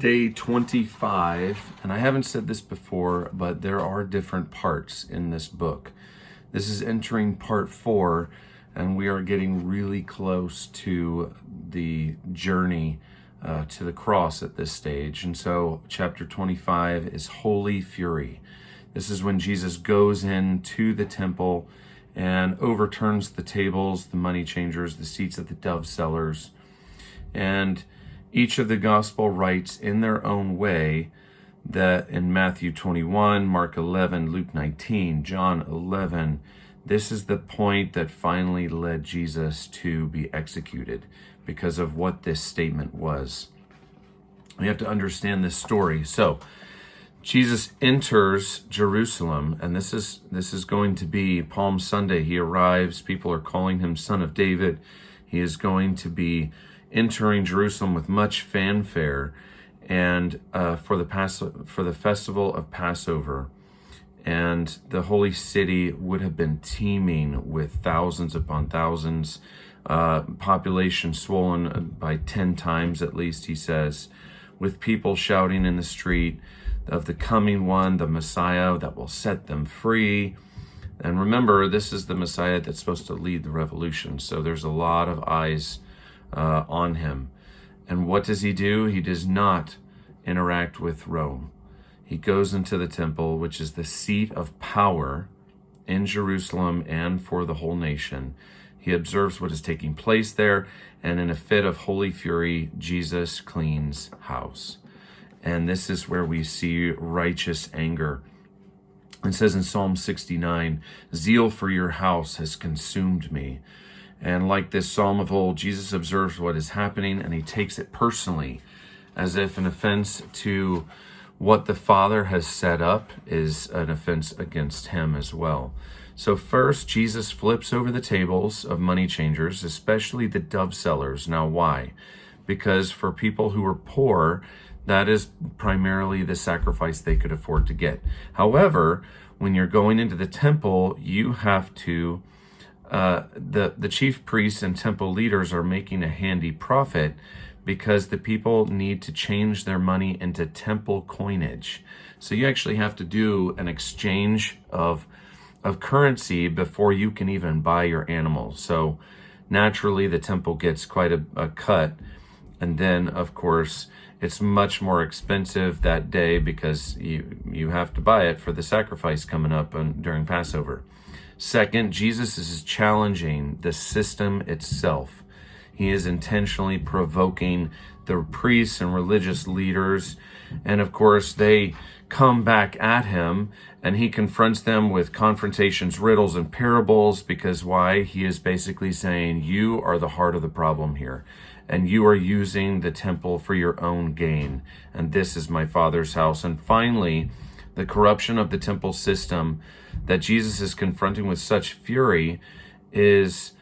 day 25, and I haven't said this before, but there are different parts in this book. This is entering part 4, and we are getting really close to the journey to the cross at this stage. And so chapter 25 is Holy Fury. This is when Jesus goes into the temple and overturns the tables, the money changers, the seats of the dove sellers. And each of the gospel writes in their own way that in Matthew 21, Mark 11, Luke 19, John 11, this is the point that finally led Jesus to be executed because of what this statement was. We have to understand this story. So Jesus enters Jerusalem, and this is going to be Palm Sunday. He arrives. People are calling him Son of David. He is going to be entering Jerusalem with much fanfare, and for the festival of Passover. And the holy city would have been teeming with thousands upon thousands, population swollen by 10 times at least, he says, with people shouting in the street of the coming one, the Messiah that will set them free. And remember, this is the Messiah that's supposed to lead the revolution. So there's a lot of eyes on him. And what does he do? He does not interact with Rome. He goes into the temple, which is the seat of power in Jerusalem and for the whole nation. He observes what is taking place there, and in a fit of holy fury, Jesus cleans house. And this is where we see righteous anger. It says in Psalm 69, "Zeal for your house has consumed me." And like this psalm of old, Jesus observes what is happening, and he takes it personally, as if an offense to what the Father has set up is an offense against him as well. So first, Jesus flips over the tables of money changers, especially the dove sellers. Now, why? Because for people who are poor, that is primarily the sacrifice they could afford to get. However, when you're going into the temple, you have to the chief priests and temple leaders are making a handy profit because the people need to change their money into temple coinage. So you actually have to do an exchange of currency before you can even buy your animal. So naturally the temple gets quite a cut. And then of course it's much more expensive that day because you have to buy it for the sacrifice coming up during Passover. Second, Jesus is challenging the system itself. He is intentionally provoking the priests and religious leaders. And of course, they come back at him, and he confronts them with confrontations, riddles, and parables. Because why? He is basically saying, you are the heart of the problem here, and you are using the temple for your own gain. And this is my Father's house. And finally, the corruption of the temple system that Jesus is confronting with such fury is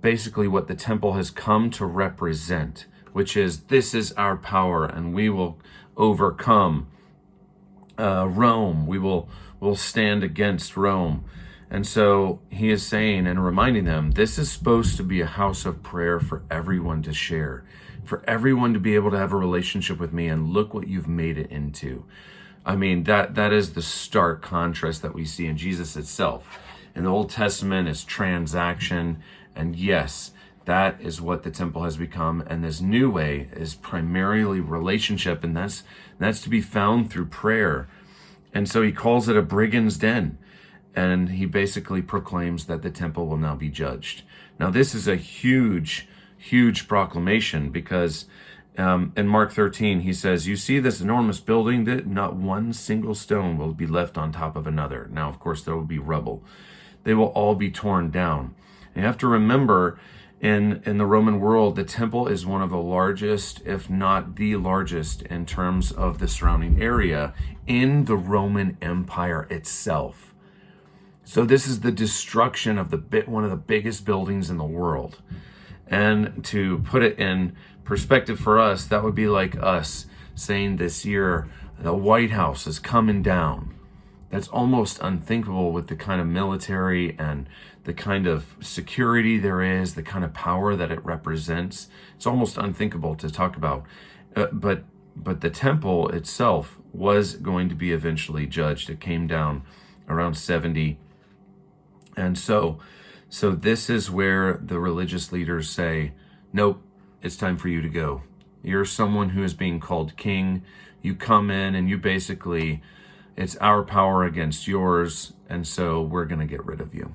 basically what the temple has come to represent, which is, this is our power, and we will overcome Rome. We'll stand against Rome. And so he is saying and reminding them, this is supposed to be a house of prayer for everyone to share, for everyone to be able to have a relationship with me, and look what you've made it into. I mean, that is the stark contrast that we see in Jesus itself. In the Old Testament, it's transaction, and yes, that is what the temple has become. And this new way is primarily relationship, and that's to be found through prayer. And so he calls it a brigand's den, and he basically proclaims that the temple will now be judged. Now, this is a huge, huge proclamation because in Mark 13, he says, you see this enormous building, that not one single stone will be left on top of another. Now, of course, there will be rubble. They will all be torn down. You have to remember, in the Roman world, the temple is one of the largest, if not the largest, in terms of the surrounding area in the Roman Empire itself. So this is the destruction of one of the biggest buildings in the world. And to put it in perspective for us, that would be like us saying this year, the White House is coming down. That's almost unthinkable with the kind of military and the kind of security there is, the kind of power that it represents. It's almost unthinkable to talk about. But but the temple itself was going to be eventually judged. It came down around 70. And so this is where the religious leaders say, nope, it's time for you to go. You're someone who is being called king. You come in and you basically, it's our power against yours, and so we're going to get rid of you.